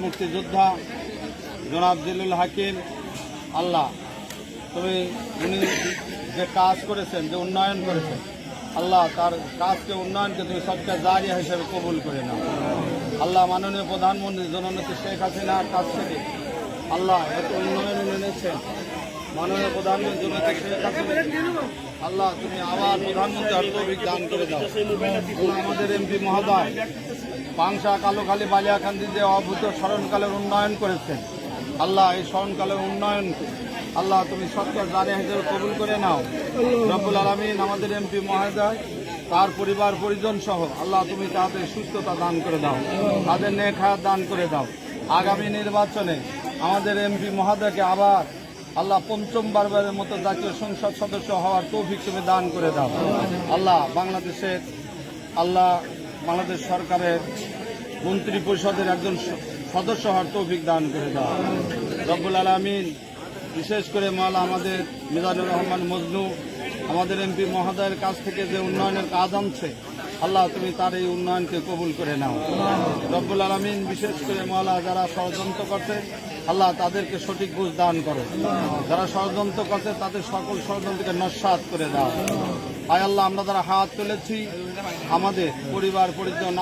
মুক্তিযোদ্ধা জনাব জিল্লুল হাকিম, আল্লাহ তুমি উনি যে কাজ করেছেন, যে উন্নয়ন করেছেন, আল্লাহ তার কাজকে উন্নয়নকে তুমি সবচেয়ে জারিয়া হিসেবে কবুল করে নাও। আল্লাহ মাননীয় প্রধানমন্ত্রী জননেত্রী শেখ হাসিনার কাছ থেকে আল্লাহ এত উন্নয়ন এনেছেন। মাননীয় প্রধানমন্ত্রী জননেত্রী শেখ হাসিনা আল্লাহ তুমি আবার প্রধানমন্ত্রী হওয়ার তৌফিক দান করে দাও। আমাদের এমপি মহোদয় পাংশা, কালোখালী, বালিয়াকান্দি যে অভূত স্মরণকালের উন্নয়ন করেছেন, আল্লাহ এই স্মরণকালের উন্নয়ন আল্লাহ তুমি সরকার জারিয়া হিসেবে কবুল করে নাও। রব্বুল আলামিন আমাদের এমপি মহোদয় তার পরিবার পরিজন সহ আল্লাহ তুমি তাদের সুস্থতা দান করে দাও, তাদের নেক হায়াত দান করে দাও। আগামী নির্বাচনে আমাদের এমপি মহোদয়কে আবার আল্লাহ পঞ্চমবারের মতো জাতীয় সংসদ সদস্য হওয়ার তৌফিক তুমি দান করে দাও। আল্লাহ বাংলাদেশ সরকারের মন্ত্রী পরিষদের একজন সদস্য হওয়ার তৌফিক দান করে দাও। রব্বুল আলামিন বিশেষ করে মাওলা আমাদের মিজানুর রহমান মজনু আমাদের এমপি মহোদয়ের কাছ থেকে যে উন্নয়নের কাজ আনছে, আল্লাহ তুমি তার এই উন্নয়নকে কবুল করে নাও। রব্বুল আলামিন বিশেষ করে মাওলা যারা ষড়যন্ত্র করছে, আল্লাহ তাদেরকে সঠিক বুঝ দান করো। যারা ষড়যন্ত্র করছে তাদের সকল ষড়যন্ত্রকে নস্যাৎ করে দাও। আয় আল্লাহ আমরা যারা হাত তুলেছি আমাদের পরিবার পরিজন